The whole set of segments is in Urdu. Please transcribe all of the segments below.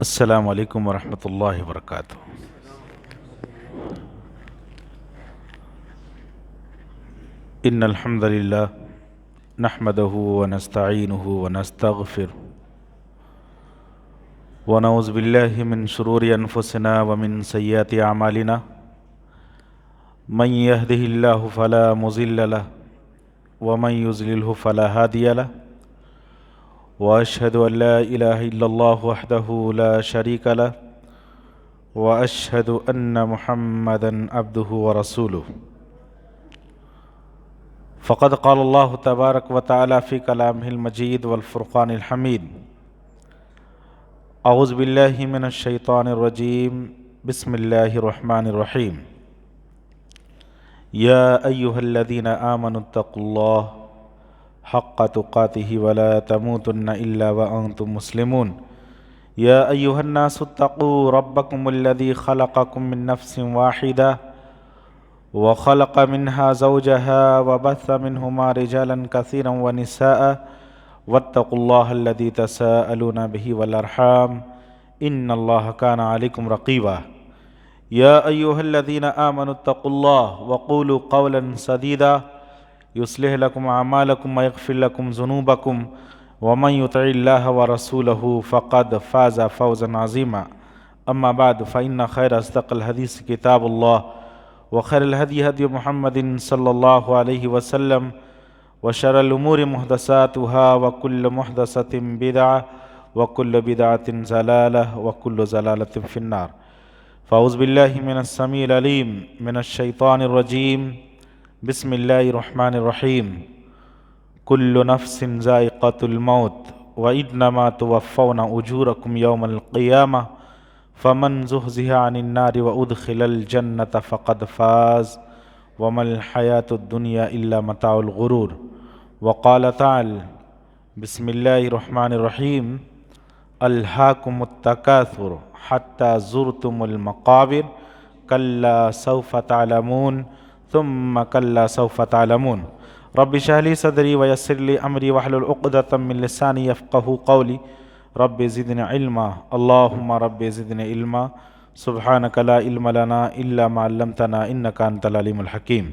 السلام علیکم ورحمۃ اللہ وبرکاتہ۔ ان الحمد للہ نحمده ونستعینه ونستغفره ونعوذ باللہ من شرور انفسنا ومن سیئات اعمالنا من يهده الله فلا مضل له ومن يضلله فلا هادي له واشهد ان لا اله الا الله وحده لا شريك له واشهد ان محمدا عبده ورسوله فقد قال الله تبارك وتعالى في كلامه المجيد والفرقان الحميد اعوذ بالله من الشيطان الرجيم بسم الله الرحمن الرحيم يا ايها الذين آمنوا اتقوا الله حق تقاته ولا تموتن الا وانتم مسلمون يا ايها الناس اتقوا ربكم الذي خلقكم من نفس واحده وخلق منها زوجها وبث منهما رجالا كثيرا ونساء واتقوا الله الذي تساءلون به والارحام ان الله كان عليكم رقيبا يا ايها الذين آمنوا اتقوا الله وقولوا قولا سديدا يصلح لكم اعمالكم ويغفر لكم ذنوبكم ومن يطع الله ورسوله فقد فاز فوزا عظيما اما بعد فان خير اصدق الحديث كتاب الله وخير الهدي هدي محمد صلى الله عليه وسلم وشر الأمور محدثاتها وكل محدثة بدعة وكل بدعة ضلالة وكل ضلالة في النار فأعوذ بالله من السميع العليم من الشيطان الرجيم بسم الله الرحمن الرحيم كل نفس ذائقة الموت وإنما توفون أجوركم يوم القيامة فمن زحزح عن النار وأدخل الجنة فقد فاز وما الحياة الدنيا إلا متاع الغرور وقال تعالى بسم الله الرحمن الرحيم ألهاكم التكاثر حتى زرتم المقابر كلا سوف تعلمون ثم كلا سوف تعلمون رب اشرح لي صدري ويسر لي أمري واحلل عقدة من لساني يفقهوا قولي رب زدنی علما اللہم رب زدنی علما سبحانک لا علم لنا الا ما علمتنا انک انت العلیم الحکیم۔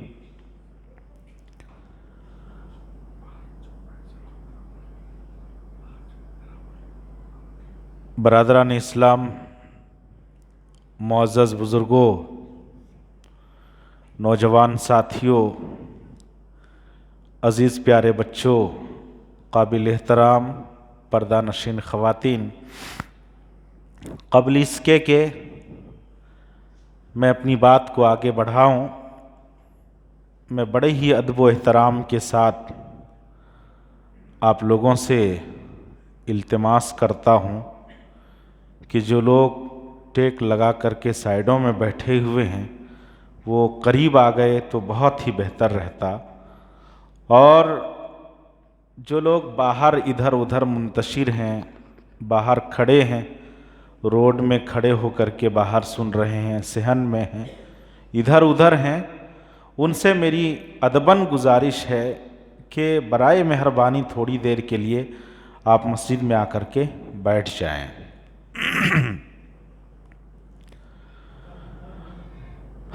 برادران اسلام، معزز بزرگوں، نوجوان ساتھیوں، عزیز پیارے بچوں، قابل احترام پردہ نشین خواتین، قبل اس کے کہ میں اپنی بات کو آگے بڑھاؤں، میں بڑے ہی ادب و احترام کے ساتھ آپ لوگوں سے التماس کرتا ہوں کہ جو لوگ ٹیک لگا کر کے سائیڈوں میں بیٹھے ہوئے ہیں وہ قریب آ گئے تو بہت ہی بہتر رہتا، اور جو لوگ باہر ادھر ادھر منتشر ہیں، باہر کھڑے ہیں، روڈ میں کھڑے ہو کر کے باہر سن رہے ہیں، صحن میں ہیں، ادھر ادھر ہیں، ان سے میری ادباً گزارش ہے کہ برائے مہربانی تھوڑی دیر کے لیے آپ مسجد میں آ کر کے بیٹھ جائیں۔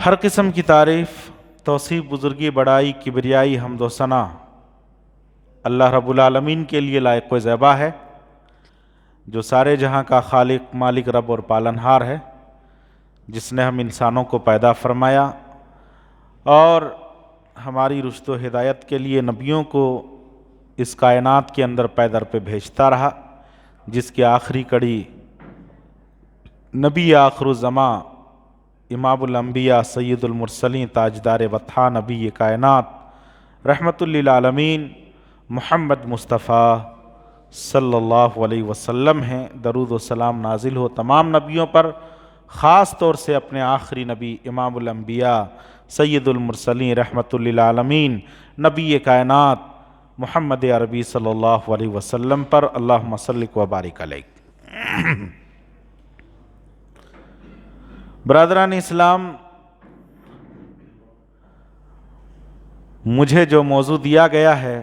ہر قسم کی تعریف، توصیف، بزرگی، بڑائی، کبریائی، حمد و ثنا اللہ رب العالمین کے لیے لائق و زیبا ہے، جو سارے جہاں کا خالق، مالک، رب اور پالنہار ہے، جس نے ہم انسانوں کو پیدا فرمایا اور ہماری رشد و ہدایت کے لیے نبیوں کو اس کائنات کے اندر پے در پہ بھیجتا رہا، جس کی آخری کڑی نبی آخر الزماں، امام الانبیاء، سید المرسلین، تاجدار وطحا، نبی کائنات، رحمت للعالمین، محمد مصطفیٰ صلی اللہ علیہ وسلم ہیں۔ درود و سلام نازل ہو تمام نبیوں پر، خاص طور سے اپنے آخری نبی امام الانبیاء، سید المرسلین، رحمت للعالمین، نبی کائنات محمد عربی صلی اللہ علیہ وسلم پر، اللہم صلی و بارک علیہ۔ برادران اسلام، مجھے جو موضوع دیا گیا ہے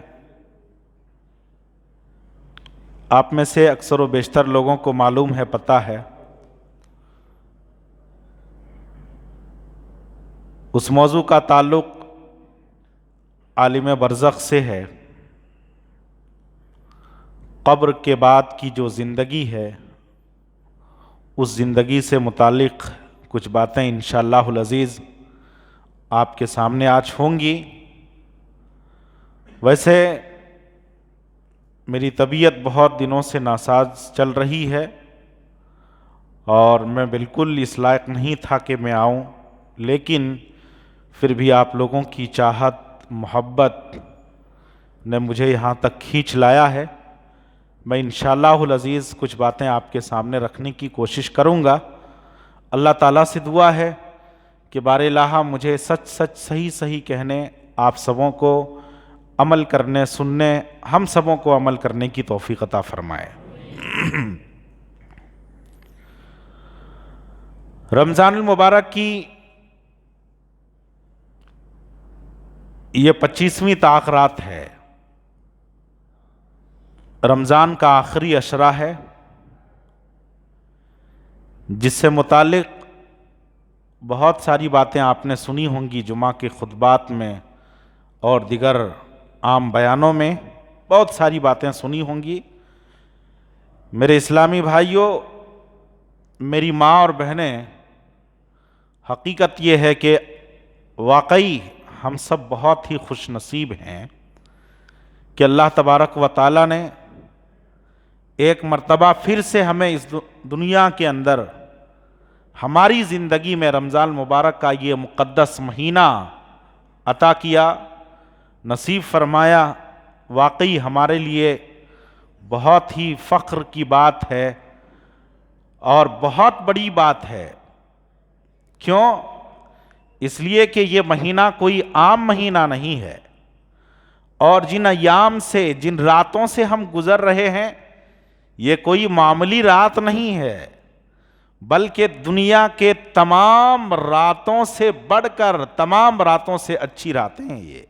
آپ میں سے اکثر و بیشتر لوگوں کو معلوم ہے، پتہ ہے اس موضوع کا تعلق عالم برزخ سے ہے۔ قبر کے بعد کی جو زندگی ہے، اس زندگی سے متعلق کچھ باتیں انشاءاللہ العزیز آپ کے سامنے آج ہوں گی۔ ویسے میری طبیعت بہت دنوں سے ناساز چل رہی ہے اور میں بالکل اس لائق نہیں تھا کہ میں آؤں، لیکن پھر بھی آپ لوگوں کی چاہت محبت نے مجھے یہاں تک کھینچ لایا ہے۔ میں انشاءاللہ العزیز کچھ باتیں آپ کے سامنے رکھنے کی کوشش کروں گا۔ اللہ تعالیٰ سے دعا ہے کہ بار الہ مجھے سچ سچ صحیح صحیح کہنے، آپ سبوں کو عمل کرنے، سننے، ہم سبوں کو عمل کرنے کی توفیق عطا فرمائے۔ رمضان المبارک کی یہ 25ویں تاخرات ہے، رمضان کا آخری عشرہ ہے، جس سے متعلق بہت ساری باتیں آپ نے سنی ہوں گی جمعہ کے خطبات میں اور دیگر عام بیانوں میں، بہت ساری باتیں سنی ہوں گی۔ میرے اسلامی بھائیوں، میری ماں اور بہنیں، حقیقت یہ ہے کہ واقعی ہم سب بہت ہی خوش نصیب ہیں کہ اللہ تبارک و تعالیٰ نے ایک مرتبہ پھر سے ہمیں اس دنیا کے اندر ہماری زندگی میں رمضان مبارک کا یہ مقدس مہینہ عطا کیا، نصیب فرمایا۔ واقعی ہمارے لیے بہت ہی فخر کی بات ہے اور بہت بڑی بات ہے۔ کیوں؟ اس لیے کہ یہ مہینہ کوئی عام مہینہ نہیں ہے، اور جن ایام سے، جن راتوں سے ہم گزر رہے ہیں، یہ کوئی معمولی رات نہیں ہے، بلکہ دنیا کے تمام راتوں سے بڑھ کر، تمام راتوں سے اچھی راتیں ہیں یہ۔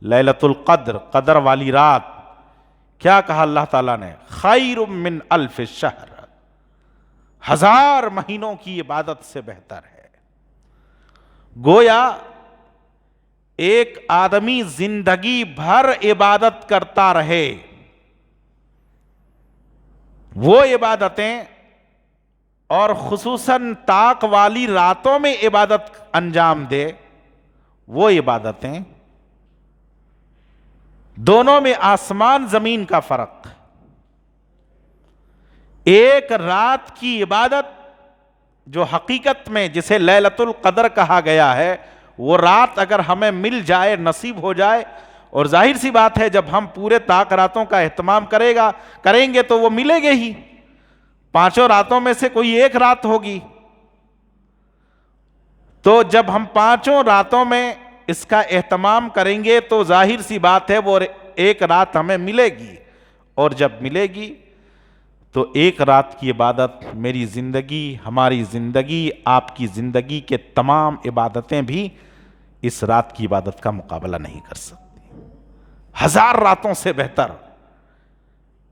لیلۃ القدر، قدر والی رات، کیا کہا اللہ تعالیٰ نے؟ خیر من الف شہر، 1000 مہینوں کی عبادت سے بہتر ہے۔ گویا ایک آدمی زندگی بھر عبادت کرتا رہے، وہ عبادتیں، اور خصوصاً طاق والی راتوں میں عبادت انجام دے، وہ عبادتیں، دونوں میں آسمان زمین کا فرق۔ ایک رات کی عبادت جو حقیقت میں جسے لیلۃ القدر کہا گیا ہے، وہ رات اگر ہمیں مل جائے، نصیب ہو جائے، اور ظاہر سی بات ہے جب ہم پورے طاق راتوں کا اہتمام کریں گے تو وہ ملے گے ہی، 5 راتوں میں سے کوئی ایک رات ہوگی، تو جب ہم 5 راتوں میں اس کا اہتمام کریں گے تو ظاہر سی بات ہے وہ ایک رات ہمیں ملے گی، اور جب ملے گی تو ایک رات کی عبادت میری زندگی، ہماری زندگی، آپ کی زندگی کے تمام عبادتیں بھی اس رات کی عبادت کا مقابلہ نہیں کر سکتی۔ 1000 راتوں سے بہتر،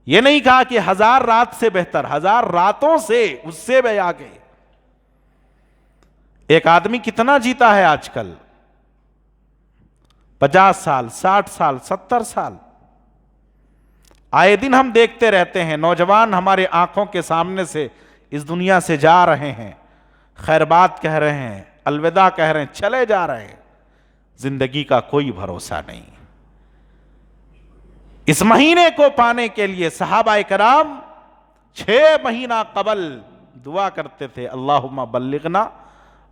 یہ نہیں کہا کہ 1000 رات سے بہتر، 1000 راتوں سے، اس سے بھی آگے۔ ایک آدمی کتنا جیتا ہے آج کل؟ 50 سال، 60 سال، 70 سال۔ آئے دن ہم دیکھتے رہتے ہیں نوجوان ہمارے آنکھوں کے سامنے سے اس دنیا سے جا رہے ہیں، خیر بات کہہ رہے ہیں، الوداع کہہ رہے ہیں، چلے جا رہے ہیں، زندگی کا کوئی بھروسہ نہیں۔ اس مہینے کو پانے کے لیے صحابہ کرام 6 مہینہ قبل دعا کرتے تھے، اللہم بلغنا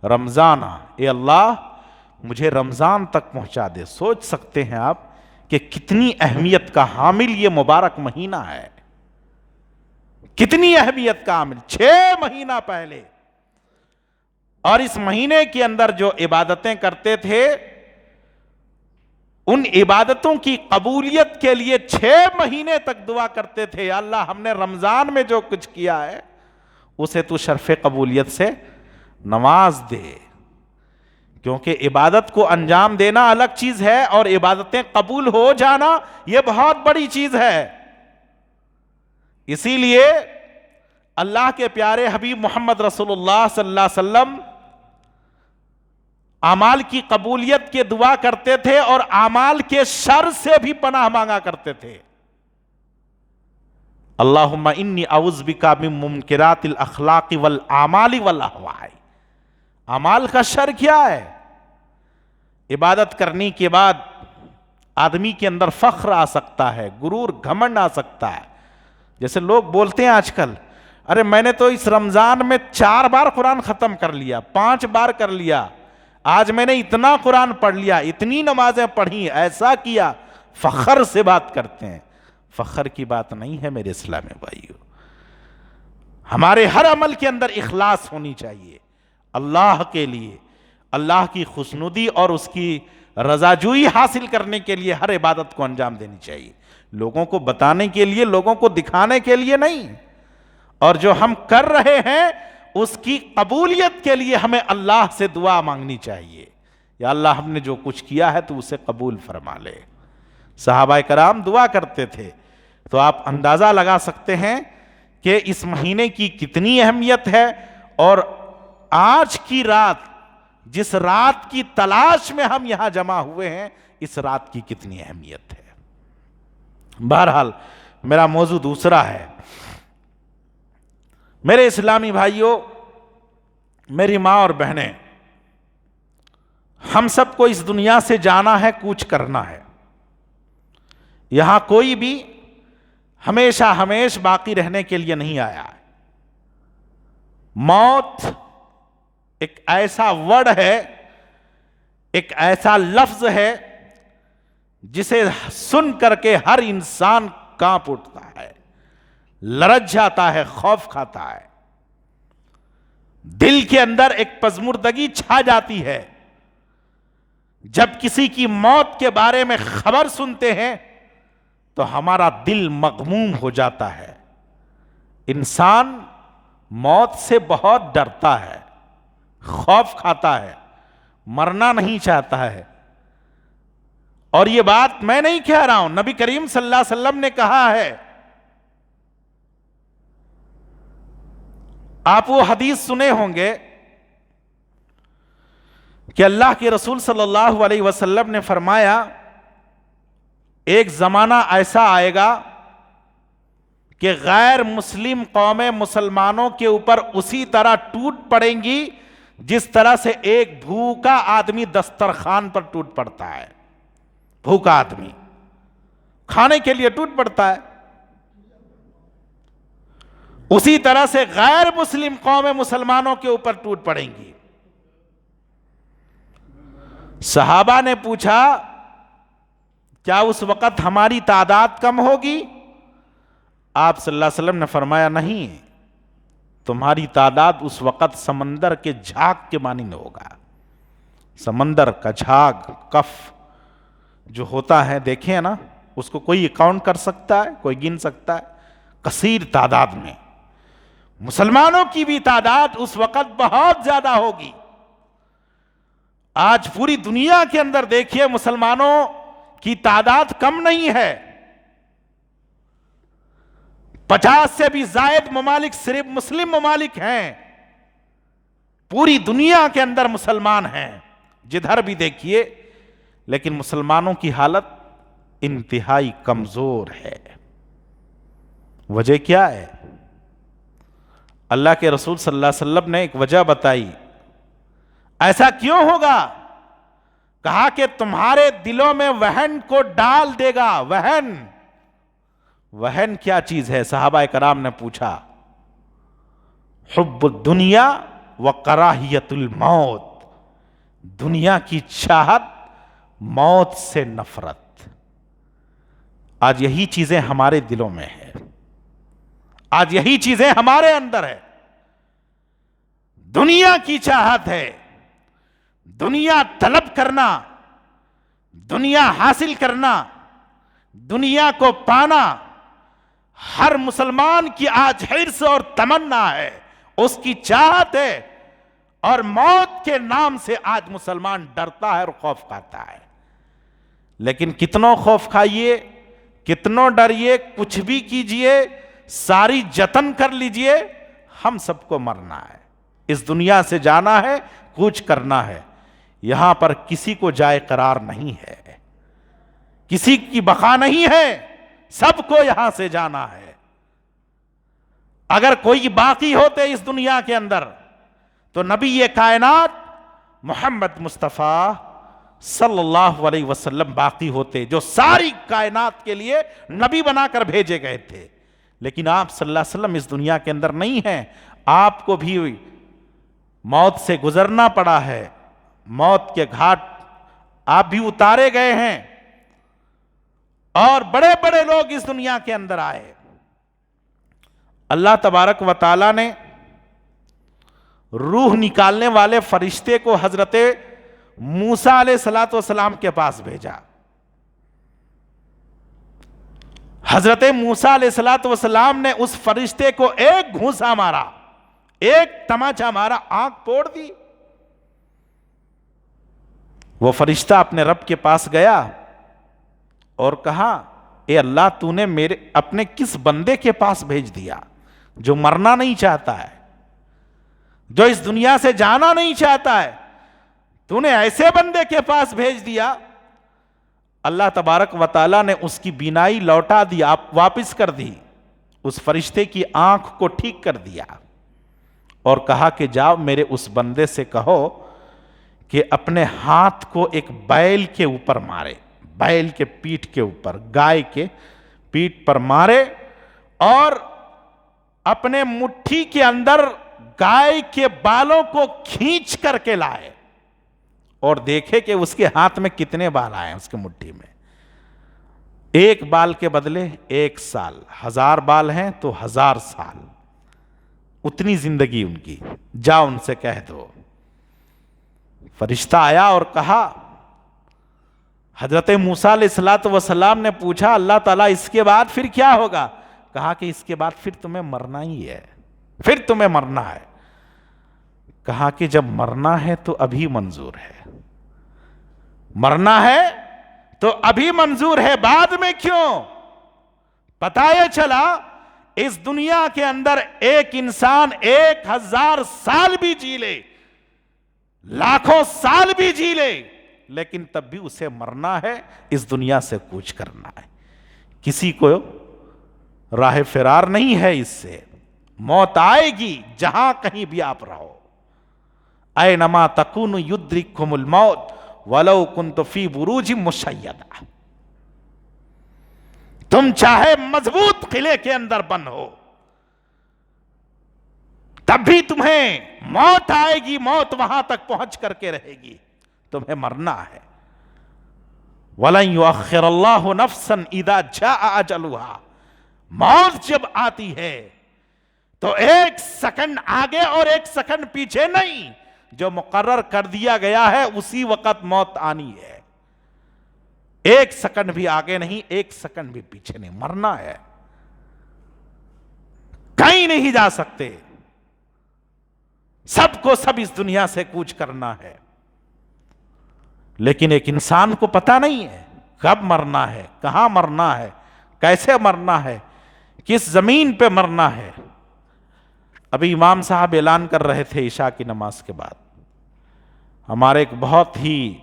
رمضان، اے اللہ مجھے رمضان تک پہنچا دے۔ سوچ سکتے ہیں آپ کہ کتنی اہمیت کا حامل یہ مبارک مہینہ ہے، کتنی اہمیت کا حامل، 6 مہینہ پہلے۔ اور اس مہینے کے اندر جو عبادتیں کرتے تھے، ان عبادتوں کی قبولیت کے لیے 6 مہینے تک دعا کرتے تھے، یا اللہ ہم نے رمضان میں جو کچھ کیا ہے اسے تو شرف قبولیت سے نواز دے، کیونکہ عبادت کو انجام دینا الگ چیز ہے اور عبادتیں قبول ہو جانا یہ بہت بڑی چیز ہے۔ اسی لیے اللہ کے پیارے حبیب محمد رسول اللہ صلی اللہ علیہ وسلم اعمال کی قبولیت کی دعا کرتے تھے اور اعمال کے شر سے بھی پناہ مانگا کرتے تھے. اللہم انی اعوذ بک من منکرات الاخلاق والاعمال والاہواء. اعمال کا شر کیا ہے؟ عبادت کرنے کے بعد آدمی کے اندر فخر آ سکتا ہے، غرور، گھمنڈ آ سکتا ہے. جیسے لوگ بولتے ہیں آج کل، ارے میں نے تو اس رمضان میں 4 بار قرآن ختم کر لیا، 5 بار کر لیا، آج میں نے اتنا قرآن پڑھ لیا، اتنی نمازیں پڑھی، ایسا کیا. فخر سے بات کرتے ہیں. فخر کی بات نہیں ہے میرے اسلامی بھائیو. ہمارے ہر عمل کے اندر اخلاص ہونی چاہیے اللہ کے لیے. اللہ کی خوشنودی اور اس کی رضاجوئی حاصل کرنے کے لیے ہر عبادت کو انجام دینی چاہیے. لوگوں کو بتانے کے لیے، لوگوں کو دکھانے کے لیے نہیں. اور جو ہم کر رہے ہیں اس کی قبولیت کے لیے ہمیں اللہ سے دعا مانگنی چاہیے. یا اللہ ہم نے جو کچھ کیا ہے تو اسے قبول فرما لے. صحابہ کرام دعا کرتے تھے. تو آپ اندازہ لگا سکتے ہیں کہ اس مہینے کی کتنی اہمیت ہے، اور آج کی رات، جس رات کی تلاش میں ہم یہاں جمع ہوئے ہیں، اس رات کی کتنی اہمیت ہے. بہرحال میرا موضوع دوسرا ہے. میرے اسلامی بھائیوں، میری ماں اور بہنیں، ہم سب کو اس دنیا سے جانا ہے، کوچ کرنا ہے. یہاں کوئی بھی ہمیشہ ہمیش باقی رہنے کے لیے نہیں آیا ہے. موت ایک ایسا ورڈ ہے، ایک ایسا لفظ ہے جسے سن کر کے ہر انسان کانپ اٹھتا ہے، لرز جاتا ہے، خوف کھاتا ہے. دل کے اندر ایک پژمردگی چھا جاتی ہے جب کسی کی موت کے بارے میں خبر سنتے ہیں، تو ہمارا دل مغموم ہو جاتا ہے. انسان موت سے بہت ڈرتا ہے، خوف کھاتا ہے، مرنا نہیں چاہتا ہے. اور یہ بات میں نہیں کہہ رہا ہوں، نبی کریم صلی اللہ علیہ وسلم نے کہا ہے. آپ وہ حدیث سنے ہوں گے کہ اللہ کے رسول صلی اللہ علیہ وسلم نے فرمایا، ایک زمانہ ایسا آئے گا کہ غیر مسلم قومیں مسلمانوں کے اوپر اسی طرح ٹوٹ پڑیں گی جس طرح سے ایک بھوکا آدمی دسترخوان پر ٹوٹ پڑتا ہے. بھوکا آدمی کھانے کے لیے ٹوٹ پڑتا ہے، اسی طرح سے غیر مسلم قومیں مسلمانوں کے اوپر ٹوٹ پڑیں گی. صحابہ نے پوچھا، کیا اس وقت ہماری تعداد کم ہوگی؟ آپ صلی اللہ علیہ وسلم نے فرمایا، نہیں، تمہاری تعداد اس وقت سمندر کے جھاگ کے مانند ہوگا. سمندر کا جھاگ، کف جو ہوتا ہے، دیکھیں نا، اس کو کوئی اکاؤنٹ کر سکتا ہے؟ کوئی گن سکتا ہے؟ کثیر تعداد میں مسلمانوں کی بھی تعداد اس وقت بہت زیادہ ہوگی. آج پوری دنیا کے اندر دیکھیے، مسلمانوں کی تعداد کم نہیں ہے. 50 سے بھی زائد ممالک صرف مسلم ممالک ہیں. پوری دنیا کے اندر مسلمان ہیں جدھر بھی دیکھیے، لیکن مسلمانوں کی حالت انتہائی کمزور ہے. وجہ کیا ہے؟ اللہ کے رسول صلی اللہ علیہ وسلم نے ایک وجہ بتائی. ایسا کیوں ہوگا؟ کہا کہ تمہارے دلوں میں وہن کو ڈال دے گا. وہن، وہن کیا چیز ہے؟ صحابہ کرام نے پوچھا. حب الدنیا وکراہیت الموت، دنیا کی چاہت، موت سے نفرت. آج یہی چیزیں ہمارے دلوں میں ہیں، آج یہی چیزیں ہمارے اندر ہے. دنیا کی چاہت ہے، دنیا طلب کرنا، دنیا حاصل کرنا، دنیا کو پانا ہر مسلمان کی آج حرص اور تمنا ہے، اس کی چاہت ہے. اور موت کے نام سے آج مسلمان ڈرتا ہے اور خوف کھاتا ہے. لیکن کتنوں خوف کھائیے، کتنوں ڈریے، کچھ بھی کیجئے، ساری جتن کر لیجئے، ہم سب کو مرنا ہے، اس دنیا سے جانا ہے، کوچ کرنا ہے. یہاں پر کسی کو جائے قرار نہیں ہے، کسی کی بقا نہیں ہے، سب کو یہاں سے جانا ہے۔ اگر کوئی باقی ہوتے اس دنیا کے اندر تو نبی یہ کائنات محمد مصطفیٰ صلی اللہ علیہ وسلم باقی ہوتے، جو ساری کائنات کے لیے نبی بنا کر بھیجے گئے تھے۔ لیکن آپ صلی اللہ علیہ وسلم اس دنیا کے اندر نہیں ہیں، آپ کو بھی موت سے گزرنا پڑا ہے، موت کے گھاٹ آپ بھی اتارے گئے ہیں، اور بڑے بڑے لوگ اس دنیا کے اندر آئے۔ اللہ تبارک و تعالیٰ نے روح نکالنے والے فرشتے کو حضرت موسیٰ علیہ السلام کے پاس بھیجا۔ حضرت موسیٰ علیہ السلام نے اس فرشتے کو ایک گھونسا مارا، ایک تماچا مارا، آنکھ پھوڑ دی۔ وہ فرشتہ اپنے رب کے پاس گیا اور کہا، اے اللہ، تو نے اپنے کس بندے کے پاس بھیج دیا جو مرنا نہیں چاہتا ہے، جو اس دنیا سے جانا نہیں چاہتا ہے، تو نے ایسے بندے کے پاس بھیج دیا۔ اللہ تبارک و تعالیٰ نے اس کی بینائی لوٹا دی، واپس کر دی، اس فرشتے کی آنکھ کو ٹھیک کر دیا، اور کہا کہ جاؤ میرے اس بندے سے کہو کہ اپنے ہاتھ کو ایک بیل کے اوپر مارے، بیل کے پیٹھ کے اوپر، گائے کے پیٹھ پر مارے، اور اپنے مٹھی کے اندر گائے کے بالوں کو کھینچ کر کے لائے، اور دیکھے کہ اس کے ہاتھ میں کتنے بال آئے ہیں اس کے مٹھی میں۔ ایک بال کے بدلے 1 سال، 1000 بال ہیں تو 1000 سال، اتنی زندگی ان کی، جا ان سے کہہ دو۔ فرشتہ آیا اور کہا، حضرت موسیٰ علیہ السلام نے پوچھا، اللہ تعالیٰ اس کے بعد پھر کیا ہوگا؟ کہا کہ اس کے بعد پھر تمہیں مرنا ہی ہے، پھر تمہیں مرنا ہے۔ کہا کہ جب مرنا ہے تو ابھی منظور ہے، مرنا ہے تو ابھی منظور ہے، بعد میں کیوں؟ پتہ یہ چلا اس دنیا کے اندر ایک انسان 1000 سال بھی جی لے، لاکھوں سال بھی جی لے، لیکن تب بھی اسے مرنا ہے، اس دنیا سے کوچ کرنا ہے۔ کسی کو راہ فرار نہیں ہے، اس سے موت آئے گی جہاں کہیں بھی آپ رہو۔ اینما تکونوا یدرککم الموت ولو کنتم فی بروج مشیدہ۔ تم چاہے مضبوط قلعے کے اندر بند ہو، تب بھی تمہیں موت آئے گی، موت وہاں تک پہنچ کر کے رہے گی، تمہیں مرنا ہے۔ وَلَن يُؤَخِّرَ اللَّهُ نَفْسًا إِذَا جَاءَ أَجَلُهَا۔ موت جب آتی ہے تو 1 سیکنڈ آگے اور 1 سیکنڈ پیچھے نہیں، جو مقرر کر دیا گیا ہے اسی وقت موت آنی ہے، 1 سیکنڈ بھی آگے نہیں، 1 سیکنڈ بھی پیچھے نہیں، مرنا ہے، کہیں نہیں جا سکتے، سب کو سب اس دنیا سے کوچ کرنا ہے۔ لیکن ایک انسان کو پتہ نہیں ہے کب مرنا ہے، کہاں مرنا ہے، کیسے مرنا ہے، کس زمین پہ مرنا ہے۔ ابھی امام صاحب اعلان کر رہے تھے عشاء کی نماز کے بعد، ہمارے ایک بہت ہی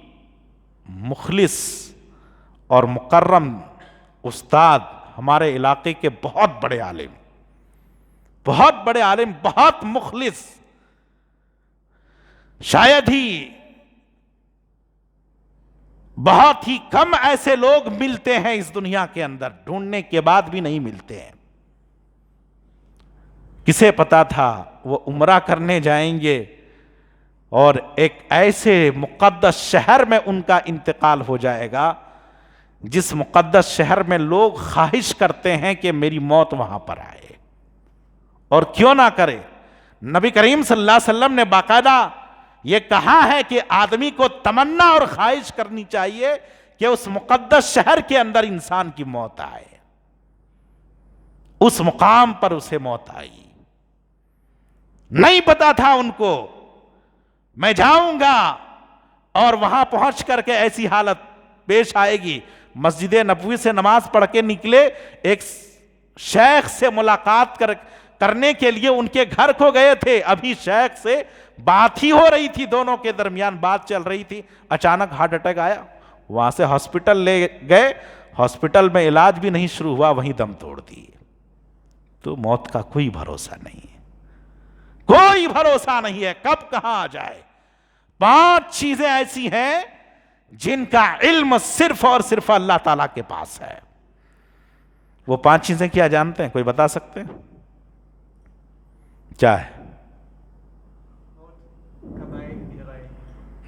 مخلص اور مکرم استاد، ہمارے علاقے کے بہت بڑے عالم، بہت مخلص، شاید ہی بہت ہی کم ایسے لوگ ملتے ہیں اس دنیا کے اندر، ڈھونڈنے کے بعد بھی نہیں ملتے ہیں۔ کسے پتا تھا وہ عمرہ کرنے جائیں گے اور ایک ایسے مقدس شہر میں ان کا انتقال ہو جائے گا جس مقدس شہر میں لوگ خواہش کرتے ہیں کہ میری موت وہاں پر آئے، اور کیوں نہ کرے۔ نبی کریم صلی اللہ علیہ وسلم نے باقاعدہ یہ کہا ہے کہ آدمی کو تمنا اور خواہش کرنی چاہیے کہ اس مقدس شہر کے اندر انسان کی موت آئے، اس مقام پر اسے موت آئی۔ نہیں پتا تھا ان کو، میں جاؤں گا اور وہاں پہنچ کر کے ایسی حالت پیش آئے گی۔ مسجد نبوی سے نماز پڑھ کے نکلے، ایک شیخ سے ملاقات کرنے کے لیے ان کے گھر کو گئے تھے. ابھی شیخ سے بات ہی ہو رہی تھی, دونوں کے درمیان بات چل رہی تھی, اچانک ہارٹ اٹیک آیا. وہاں سے ہاسپٹل لے گئے, ہاسپٹل میں علاج بھی نہیں شروع ہوا, وہیں دم توڑ دیے. تو موت کا کوئی بھروسہ نہیں ہے, کوئی بھروسہ نہیں ہے کب کہاں آ جائے. 5 چیزیں ایسی ہیں جن کا علم صرف اور صرف اللہ تعالیٰ کے پاس ہے. وہ 5 چیزیں کیا جانتے ہیں؟ کوئی بتا سکتے ہیں کیا ہے؟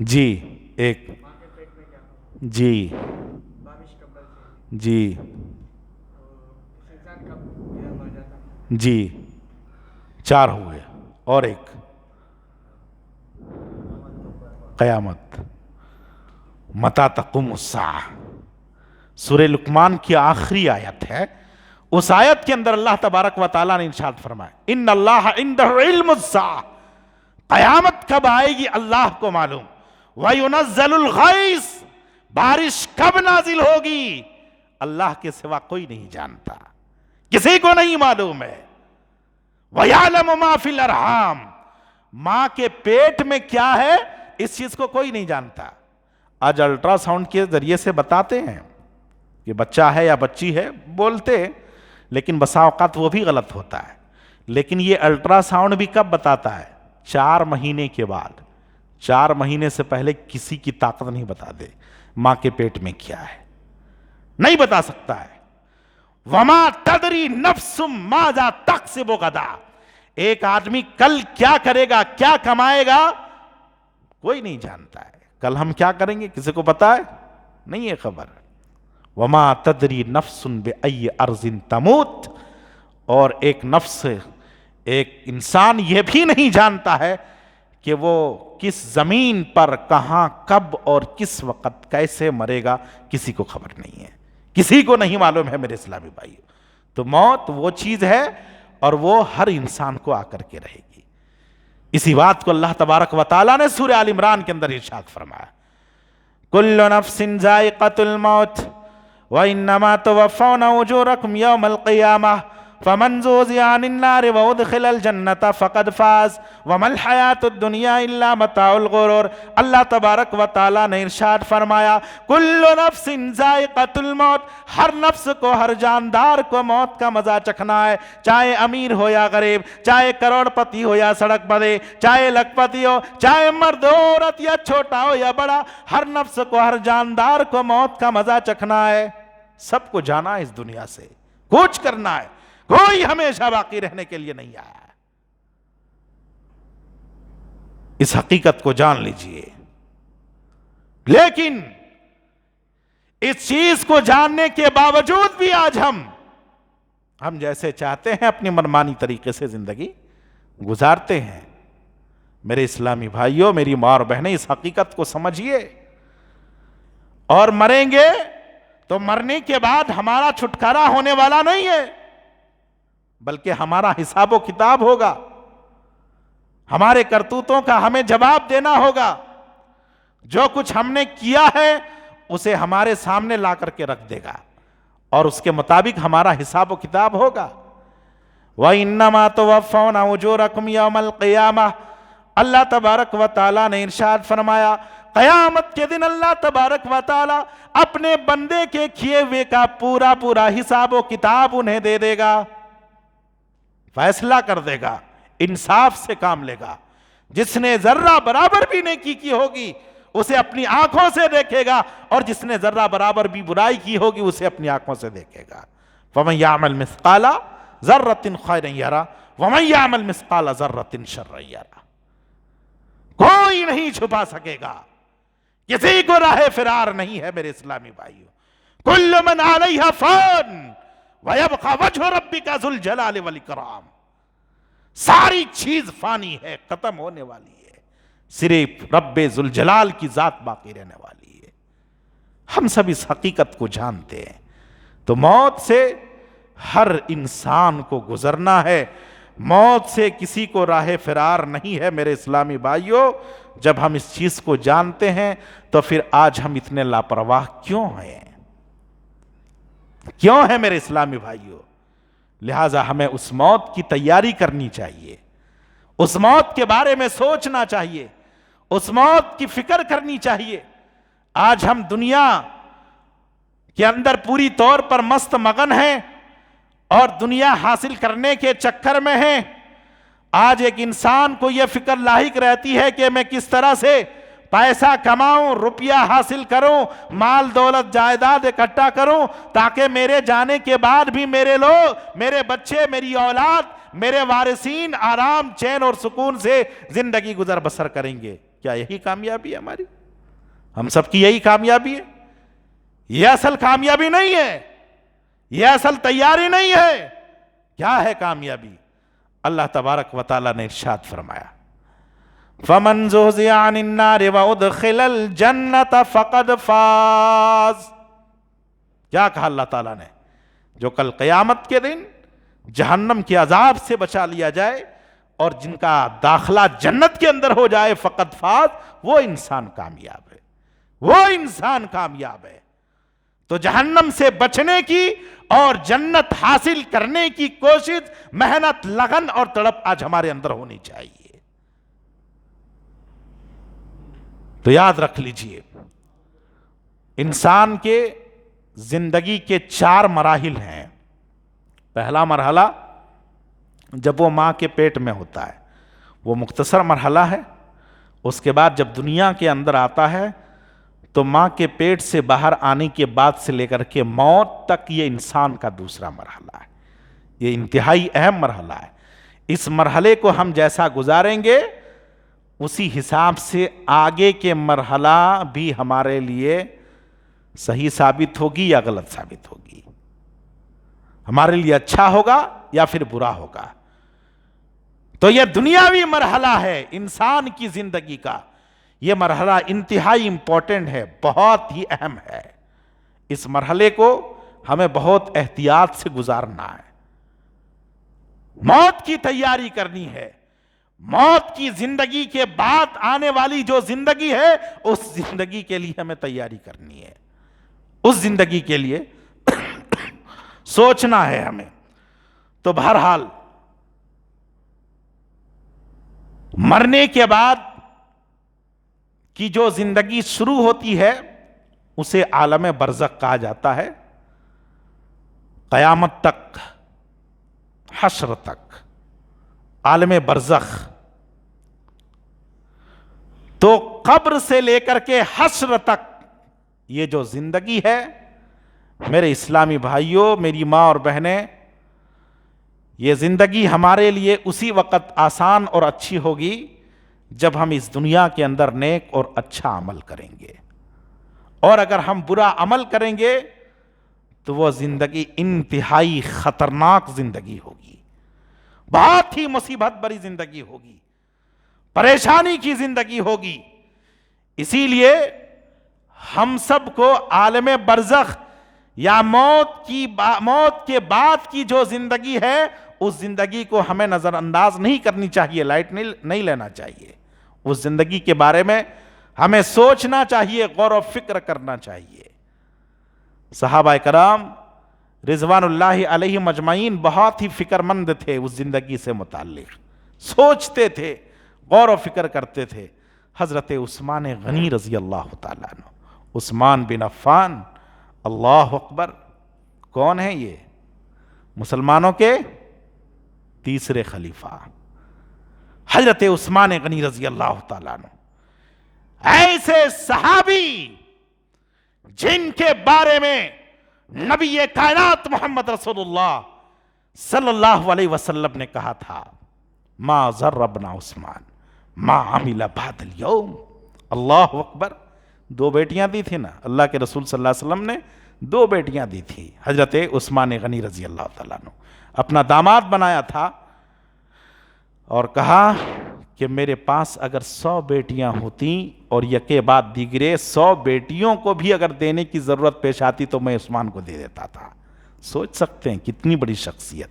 جی ایک, جی جی جی 4 ہوئے, اور ایک قیامت. متی تقوم الساعہ سورہ لقمان کی آخری آیت ہے. اس آیت کے اندر اللہ تبارک و تعالیٰ نے ارشاد فرمایا ان اللہ عنده علم الساعہ, قیامت کب آئے گی اللہ کو معلوم. وَيُنَزَّلُ الْغَيْثَ, بارش کب نازل ہوگی اللہ کے سوا کوئی نہیں جانتا, کسی کو نہیں معلوم ہے. وَيَعْلَمُ مَا فِي الْأَرْحَامِ, ماں کے پیٹ میں کیا ہے اس چیز کو کوئی نہیں جانتا. آج الٹرا ساؤنڈ کے ذریعے سے بتاتے ہیں کہ بچہ ہے یا بچی ہے, بولتے, لیکن بسا اوقات وہ بھی غلط ہوتا ہے. لیکن یہ الٹرا ساؤنڈ بھی کب بتاتا ہے؟ 4 مہینے کے بعد. 4 مہینے سے پہلے کسی کی طاقت نہیں بتا دے ماں کے پیٹ میں کیا ہے, نہیں بتا سکتا ہے. وَمَا تَدْرِي نَفْسٌ مَاذَا تَكْسِبُ غَدًا, ایک آدمی کل کیا کرے گا, کیا کمائے گا, کوئی نہیں جانتا ہے. کل ہم کیا کریں گے کسی کو پتا ہے؟ نہیں ہے خبر. وَمَا تَدْرِي نَفْسٌ بِأَيِّ أَرْضٍ تَمُوتُ, اور ایک نفس, ایک انسان یہ بھی نہیں جانتا ہے کہ وہ کس زمین پر کہاں کب اور کس وقت کیسے مرے گا, کسی کو خبر نہیں ہے, کسی کو نہیں معلوم ہے میرے اسلامی بھائیو. تو موت وہ چیز ہے اور وہ ہر انسان کو آ کر کے رہے گی. اسی بات کو اللہ تبارک و تعالیٰ نے سورہ آل عمران کے اندر ارشاد فرمایا کل نفس ذائقۃ الموت وانما توفون اجورکم یوم القیامہ فمن زحزح عن النار وادخل الجنة فقد فاز وما الحیاۃ الدنیا الا متاع الغرور. اللہ تبارک و تعالیٰ نے ارشاد فرمایا کل نفس ذائقۃ الموت, ہر نفس کو, ہر جاندار کو موت کا مزہ چکھنا ہے, چاہے امیر ہو یا غریب, چاہے کروڑ پتی ہو یا سڑک بدے, چاہے لکھ پتی ہو, چاہے مرد ہو عورت یا چھوٹا ہو یا بڑا, ہر نفس کو, ہر جاندار کو موت کا مزہ چکھنا ہے. سب کو جانا ہے اس دنیا سے, کوچ کرنا ہے, کوئی ہمیشہ باقی رہنے کے لیے نہیں آیا. اس حقیقت کو جان لیجئے. لیکن اس چیز کو جاننے کے باوجود بھی آج ہم جیسے چاہتے ہیں اپنی منمانی طریقے سے زندگی گزارتے ہیں. میرے اسلامی بھائیوں, میری ماں اور بہنیں, اس حقیقت کو سمجھیے. اور مریں گے تو مرنے کے بعد ہمارا چھٹکارا ہونے والا نہیں ہے, بلکہ ہمارا حساب و کتاب ہوگا. ہمارے کرتوتوں کا ہمیں جواب دینا ہوگا. جو کچھ ہم نے کیا ہے اسے ہمارے سامنے لا کر کے رکھ دے گا اور اس کے مطابق ہمارا حساب و کتاب ہوگا. وَإِنَّمَا تُوَفَّوْنَ أُجُورَكُمْ يَوْمَ الْقِيَامَةِ, اللہ تبارک و تعالیٰ نے ارشاد فرمایا قیامت کے دن اللہ تبارک و تعالیٰ اپنے بندے کے کیے ہوئے کا پورا پورا حساب و کتاب انہیں دے دے گا, فیصلہ کر دے گا, انصاف سے کام لے گا. جس نے ذرہ برابر بھی نیکی کی ہوگی اسے اپنی آنکھوں سے دیکھے گا, اور جس نے ذرہ برابر بھی برائی کی ہوگی اسے اپنی آنکھوں سے دیکھے گا. فَمَن يَعْمَلْ مِثْقَالَ ذَرَّةٍ خَيْرًا يَرَهُ وَمَن يَعْمَلْ مِثْقَالَ ذَرَّةٍ شَرًّا يَرَهُ. کوئی نہیں چھپا سکے گا, کسی کو راہ فرار نہیں ہے میرے اسلامی بھائیو. كُلُّ مَنْ عَلَيْهَا فَانٍ وَيَبْقَى وَجْهُ رَبِّكَ ذُو الْجَلَالِ وَالْإِكْرَامِ. ساری چیز فانی ہے, ختم ہونے والی ہے, صرف رب ذوالجلال کی ذات باقی رہنے والی ہے. ہم سب اس حقیقت کو جانتے ہیں. تو موت سے ہر انسان کو گزرنا ہے, موت سے کسی کو راہ فرار نہیں ہے میرے اسلامی بھائیوں. جب ہم اس چیز کو جانتے ہیں تو پھر آج ہم اتنے لاپرواہ کیوں ہیں, کیوں ہیں میرے اسلامی بھائیوں؟ لہٰذا ہمیں اس موت کی تیاری کرنی چاہیے، اس موت کے بارے میں سوچنا چاہیے، اس موت کی فکر کرنی چاہیے۔ آج ہم دنیا کے اندر پوری طور پر مست مگن ہیں اور دنیا حاصل کرنے کے چکر میں ہیں۔ آج ایک انسان کو یہ فکر لاحق رہتی ہے کہ میں کس طرح سے پیسہ کماؤں، روپیہ حاصل کروں، مال دولت جائیداد اکٹھا کروں، تاکہ میرے جانے کے بعد بھی میرے لوگ، میرے بچے، میری اولاد، میرے وارثین آرام، چین اور سکون سے زندگی گزر بسر کریں گے۔ کیا یہی کامیابی ہے ہماری؟ ہم سب کی یہی کامیابی ہے؟ یہ اصل کامیابی نہیں ہے، یہ اصل تیاری نہیں ہے۔ کیا ہے کامیابی؟ اللہ تبارک و تعالیٰ نے ارشاد فرمایا، فَمَنْ زُحْزِحَ عَنِ النَّارِ وَأُدْخِلَ الْجَنَّةَ فَقَدْ فَازَ۔ کیا کہا اللہ تعالیٰ نے؟ جو کل قیامت کے دن جہنم کے عذاب سے بچا لیا جائے اور جن کا داخلہ جنت کے اندر ہو جائے، فقط فاز، وہ انسان کامیاب ہے، وہ انسان کامیاب ہے۔ تو جہنم سے بچنے کی اور جنت حاصل کرنے کی کوشش، محنت، لگن اور تڑپ آج ہمارے اندر ہونی چاہیے۔ تو یاد رکھ لیجئے، انسان کے زندگی کے 4 مراحل ہیں۔ پہلا مرحلہ جب وہ ماں کے پیٹ میں ہوتا ہے، وہ مختصر مرحلہ ہے۔ اس کے بعد جب دنیا کے اندر آتا ہے تو ماں کے پیٹ سے باہر آنے کے بعد سے لے کر کے موت تک، یہ انسان کا دوسرا مرحلہ ہے۔ یہ انتہائی اہم مرحلہ ہے۔ اس مرحلے کو ہم جیسا گزاریں گے اسی حساب سے آگے کے مرحلہ بھی ہمارے لیے صحیح ثابت ہوگی یا غلط ثابت ہوگی، ہمارے لیے اچھا ہوگا یا پھر برا ہوگا۔ تو یہ دنیاوی مرحلہ ہے انسان کی زندگی کا، یہ مرحلہ انتہائی امپورٹنٹ ہے، بہت ہی اہم ہے۔ اس مرحلے کو ہمیں بہت احتیاط سے گزارنا ہے، موت کی تیاری کرنی ہے۔ موت کی زندگی کے بعد آنے والی جو زندگی ہے، اس زندگی کے لیے ہمیں تیاری کرنی ہے، اس زندگی کے لیے سوچنا ہے ہمیں۔ تو بہرحال مرنے کے بعد کی جو زندگی شروع ہوتی ہے اسے عالم برزخ کہا جاتا ہے۔ قیامت تک، حشر تک، عالم برزخ۔ تو قبر سے لے کر کے حشر تک یہ جو زندگی ہے، میرے اسلامی بھائیوں، میری ماں اور بہنیں، یہ زندگی ہمارے لیے اسی وقت آسان اور اچھی ہوگی جب ہم اس دنیا کے اندر نیک اور اچھا عمل کریں گے، اور اگر ہم برا عمل کریں گے تو وہ زندگی انتہائی خطرناک زندگی ہوگی، بہت ہی مصیبت بری زندگی ہوگی، پریشانی کی زندگی ہوگی۔ اسی لیے ہم سب کو عالم برزخ یا موت کے بعد کی جو زندگی ہے، اس زندگی کو ہمیں نظر انداز نہیں کرنی چاہیے، لائٹ نہیں لینا چاہیے۔ اس زندگی کے بارے میں ہمیں سوچنا چاہیے، غور و فکر کرنا چاہیے۔ صحابہ کرام رضوان اللہ علیہم اجمعین بہت ہی فکر مند تھے، اس زندگی سے متعلق سوچتے تھے، غور و فکر کرتے تھے۔ حضرت عثمان غنی رضی اللہ تعالیٰ عنہ، عثمان بن عفان، اللہ اکبر، کون ہیں یہ؟ مسلمانوں کے تیسرے خلیفہ حضرت عثمان غنی رضی اللہ تعالیٰ عنہ، ایسے صحابی جن کے بارے میں نبی کائنات محمد رسول اللہ صلی اللہ علیہ وسلم نے کہا تھا، ما ضر ابن عثمان ما عمل بعد اليوم۔ اللہ اکبر۔ 2 بیٹیاں دی تھی نا اللہ کے رسول صلی اللہ علیہ وسلم نے، 2 بیٹیاں دی تھی۔ حضرت عثمان غنی رضی اللہ تعالیٰ عنہ اپنا داماد بنایا تھا اور کہا کہ میرے پاس اگر 100 بیٹیاں ہوتیں اور یکے بعد دیگرے 100 بیٹیوں کو بھی اگر دینے کی ضرورت پیش آتی تو میں عثمان کو دے دیتا تھا۔ سوچ سکتے ہیں کتنی بڑی شخصیت،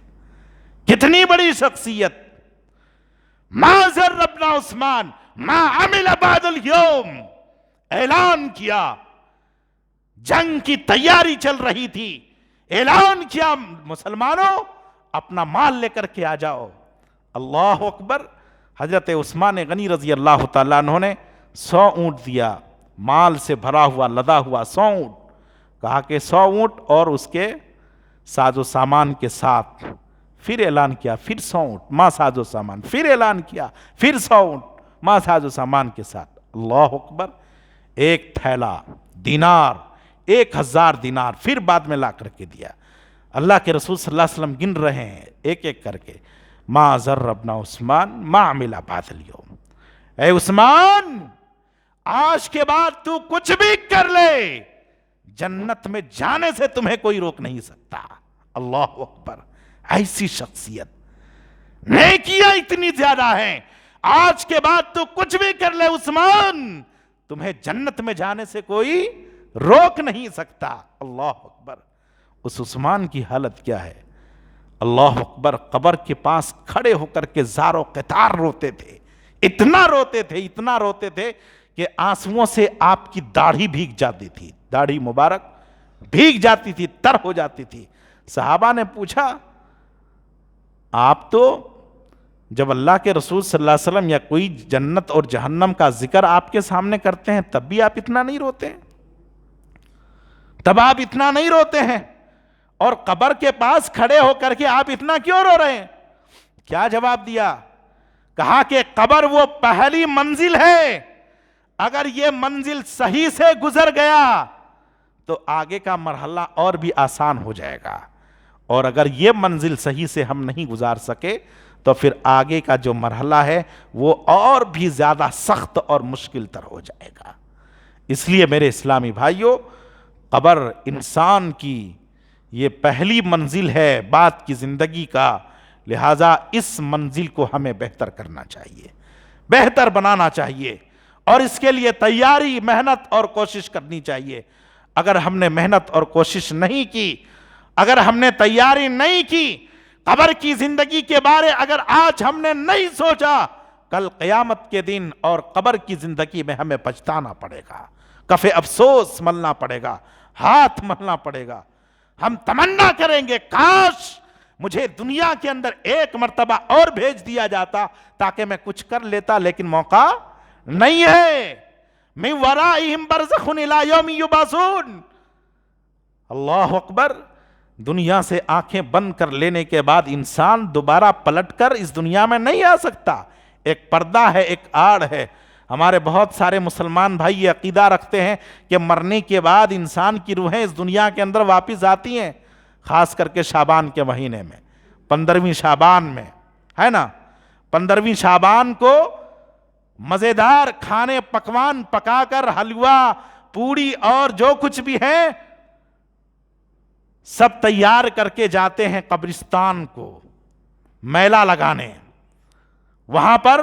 کتنی بڑی شخصیت۔ ما ضر ابن عثمان ما عمل بعد اليوم، اعلان کیا، جنگ کی تیاری چل رہی تھی، اعلان کیا، مسلمانوں اپنا مال لے کر کے آ جاؤ۔ اللہ اکبر۔ حضرت عثمان غنی رضی اللہ تعالیٰ عنہ نے 100 اونٹ دیا، مال سے بھرا ہوا لدا ہوا 100 اونٹ، کہا کہ 100 اونٹ اور اس کے ساز و سامان کے ساتھ، پھر اعلان کیا پھر 100 اونٹ ماں ساز و سامان، پھر اعلان کیا پھر 100 اونٹ ماں ساز و سامان کے ساتھ۔ اللہ اکبر۔ ایک تھیلا دینار، 1000 دینار پھر بعد میں لا کر کے دیا۔ اللہ کے رسول صلی اللہ علیہ وسلم گن رہے ہیں ایک ایک کر کے، ما ضر ابن عثمان ما عمل بعد اليوم، اے عثمان آج کے بعد تو کچھ بھی کر لے، جنت میں جانے سے تمہیں کوئی روک نہیں سکتا۔ اللہ اکبر۔ ایسی شخصیت، نیکیاں اتنی زیادہ ہیں، آج کے بعد تو کچھ بھی کر لے عثمان، تمہیں جنت میں جانے سے کوئی روک نہیں سکتا۔ اللہ اکبر۔ اس عثمان کی حالت کیا ہے؟ اللہ اکبر۔ قبر کے پاس کھڑے ہو کر کے زار و قطار روتے تھے، اتنا روتے تھے کہ آنسوؤں سے آپ کی داڑھی بھیگ جاتی تھی، داڑھی مبارک بھیگ جاتی تھی، تر ہو جاتی تھی۔ صحابہ نے پوچھا آپ تو جب اللہ کے رسول صلی اللہ علیہ وسلم یا کوئی جنت اور جہنم کا ذکر آپ کے سامنے کرتے ہیں تب بھی آپ اتنا نہیں روتے ہیں؟ تب آپ اتنا نہیں روتے ہیں، اور قبر کے پاس کھڑے ہو کر کے آپ اتنا کیوں رو رہے ہیں؟ کیا جواب دیا؟ کہا کہ قبر وہ پہلی منزل ہے، اگر یہ منزل صحیح سے گزر گیا تو آگے کا مرحلہ اور بھی آسان ہو جائے گا، اور اگر یہ منزل صحیح سے ہم نہیں گزار سکے تو پھر آگے کا جو مرحلہ ہے وہ اور بھی زیادہ سخت اور مشکل تر ہو جائے گا۔ اس لیے میرے اسلامی بھائیوں، قبر انسان کی یہ پہلی منزل ہے بعد کی زندگی کا، لہٰذا اس منزل کو ہمیں بہتر کرنا چاہیے، بہتر بنانا چاہیے، اور اس کے لیے تیاری، محنت اور کوشش کرنی چاہیے۔ اگر ہم نے محنت اور کوشش نہیں کی، اگر ہم نے تیاری نہیں کی، قبر کی زندگی کے بارے اگر آج ہم نے نہیں سوچا، کل قیامت کے دن اور قبر کی زندگی میں ہمیں پچھتانا پڑے گا، کف افسوس ملنا پڑے گا، ہاتھ ملنا پڑے گا۔ ہم تمنا کریں گے کاش مجھے دنیا کے اندر ایک مرتبہ اور بھیج دیا جاتا تاکہ میں کچھ کر لیتا، لیکن موقع نہیں ہے۔ من ورائہم برزخ الی یوم یبعثون۔ اللہ اکبر۔ دنیا سے آنکھیں بند کر لینے کے بعد انسان دوبارہ پلٹ کر اس دنیا میں نہیں آ سکتا۔ ایک پردہ ہے، ایک آڑ ہے۔ ہمارے بہت سارے مسلمان بھائی یہ عقیدہ رکھتے ہیں کہ مرنے کے بعد انسان کی روحیں اس دنیا کے اندر واپس آتی ہیں، خاص کر کے شعبان کے مہینے میں، 15ویں شعبان میں، ہے نا؟ 15ویں شعبان کو مزیدار کھانے پکوان پکا کر، حلوہ پوڑی اور جو کچھ بھی ہے سب تیار کر کے جاتے ہیں قبرستان کو میلہ لگانے۔ وہاں پر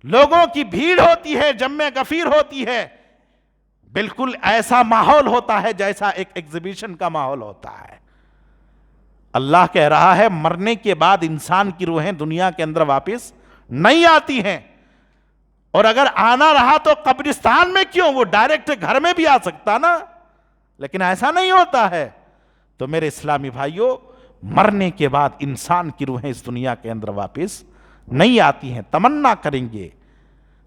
لوگوں کی بھیڑ ہوتی ہے، جمع غفیر ہوتی ہے، بالکل ایسا ماحول ہوتا ہے جیسا ایک ایگزیبیشن کا ماحول ہوتا ہے۔ اللہ کہہ رہا ہے مرنے کے بعد انسان کی روحیں دنیا کے اندر واپس نہیں آتی ہیں، اور اگر آنا رہا تو قبرستان میں کیوں، وہ ڈائریکٹ گھر میں بھی آ سکتا نا، لیکن ایسا نہیں ہوتا ہے۔ تو میرے اسلامی بھائیوں، مرنے کے بعد انسان کی روحیں اس دنیا کے اندر واپس نہیں آتی ہیں۔ تمنا کریں گے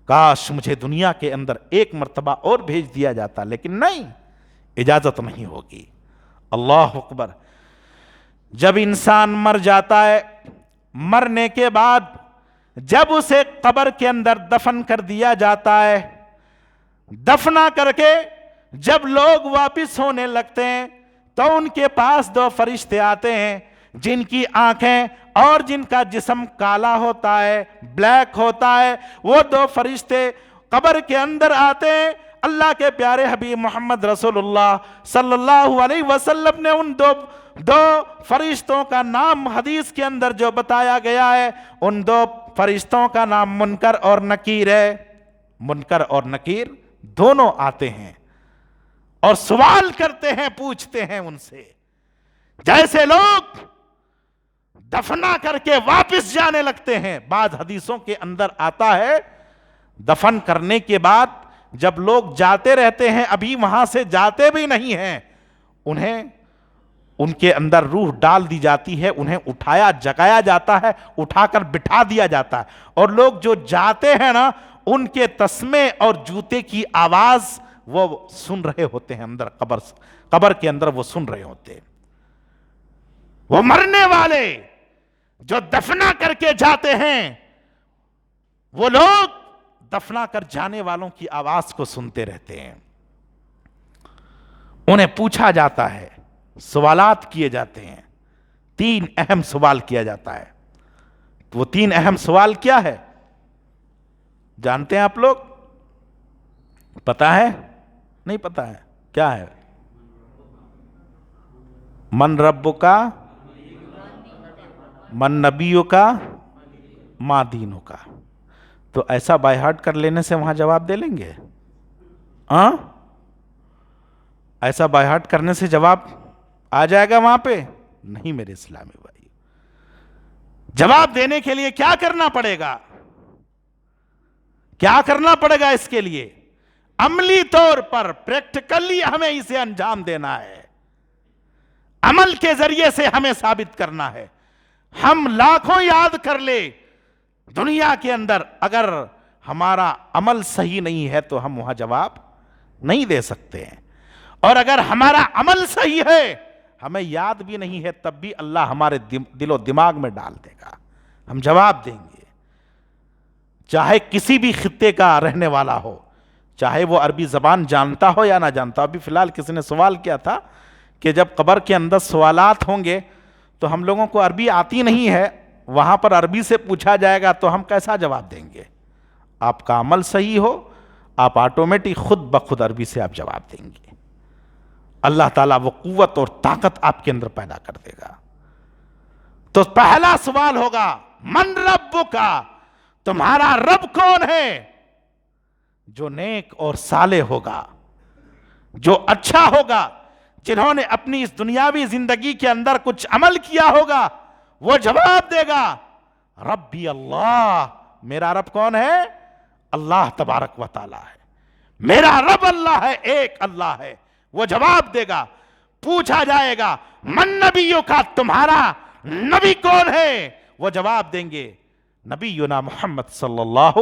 کاش مجھے دنیا کے اندر ایک مرتبہ اور بھیج دیا جاتا، لیکن نہیں، اجازت نہیں ہوگی۔ اللہ اکبر۔ جب انسان مر جاتا ہے، مرنے کے بعد جب اسے قبر کے اندر دفن کر دیا جاتا ہے، دفنا کر کے جب لوگ واپس ہونے لگتے ہیں تو ان کے پاس 2 فرشتے آتے ہیں جن کی آنکھیں اور جن کا جسم کالا ہوتا ہے، بلیک ہوتا ہے۔ وہ 2 فرشتے قبر کے اندر آتے ہیں۔ اللہ کے پیارے حبیب محمد رسول اللہ صلی اللہ علیہ وسلم نے ان دو فرشتوں کا نام حدیث کے اندر جو بتایا گیا ہے، ان 2 فرشتوں کا نام منکر اور نکیر ہے۔ منکر اور نکیر دونوں آتے ہیں اور سوال کرتے ہیں، پوچھتے ہیں ان سے، جیسے لوگ دفنا کر کے واپس جانے لگتے ہیں۔ بعض حدیثوں کے اندر آتا ہے دفن کرنے کے بعد جب لوگ جاتے رہتے ہیں، ابھی وہاں سے جاتے بھی نہیں ہیں، انہیں ان کے اندر روح ڈال دی جاتی ہے، انہیں اٹھایا جگایا جاتا ہے، اٹھا کر بٹھا دیا جاتا ہے، اور لوگ جو جاتے ہیں نا ان کے تسمے اور جوتے کی آواز وہ سن رہے ہوتے ہیں، اندر قبر کے اندر وہ سن رہے ہوتے ہیں۔ وہ مرنے والے جو دفنا کر کے جاتے ہیں، وہ لوگ دفنا کر جانے والوں کی آواز کو سنتے رہتے ہیں، انہیں پوچھا جاتا ہے، سوالات کیے جاتے ہیں، 3 اہم سوال کیا جاتا ہے۔ وہ 3 اہم سوال کیا ہے جانتے ہیں آپ لوگ؟ پتا ہے؟ نہیں پتا ہے؟ کیا ہے؟ من ربک کا، من نبیک کا، ما دینک کا۔ تو ایسا بائی ہارٹ کر لینے سے وہاں جواب دے لیں گے؟ ایسا بائی ہارٹ کرنے سے جواب آ جائے گا وہاں پہ؟ نہیں میرے اسلامی بھائی، جواب دینے کے لیے کیا کرنا پڑے گا؟ کیا کرنا پڑے گا اس کے لیے؟ عملی طور پر پریکٹیکلی ہمیں اسے انجام دینا ہے، عمل کے ذریعے سے ہمیں ثابت کرنا ہے۔ ہم لاکھوں یاد کر لے دنیا کے اندر، اگر ہمارا عمل صحیح نہیں ہے تو ہم وہاں جواب نہیں دے سکتے ہیں، اور اگر ہمارا عمل صحیح ہے، ہمیں یاد بھی نہیں ہے، تب بھی اللہ ہمارے دل و دماغ میں ڈال دے گا، ہم جواب دیں گے۔ چاہے کسی بھی خطے کا رہنے والا ہو، چاہے وہ عربی زبان جانتا ہو یا نہ جانتا ہو۔ ابھی فی الحال کسی نے سوال کیا تھا کہ جب قبر کے اندر سوالات ہوں گے تو ہم لوگوں کو عربی آتی نہیں ہے، وہاں پر عربی سے پوچھا جائے گا تو ہم کیسا جواب دیں گے؟ آپ کا عمل صحیح ہو، آپ آٹومیٹک خود بخود عربی سے آپ جواب دیں گے، اللہ تعالیٰ وہ قوت اور طاقت آپ کے اندر پیدا کر دے گا۔ تو پہلا سوال ہوگا من ربک، تمہارا رب کون ہے؟ جو نیک اور صالح ہوگا، جو اچھا ہوگا، جنہوں نے اپنی اس دنیاوی زندگی کے اندر کچھ عمل کیا ہوگا، وہ جواب دے گا ربی اللہ، میرا رب کون ہے؟ اللہ تبارک و تعالی ہے، میرا رب اللہ ہے، ایک اللہ ہے۔ وہ جواب دے گا۔ پوچھا جائے گا من نبیوں کا، تمہارا نبی کون ہے؟ وہ جواب دیں گے نبینا محمد صلی اللہ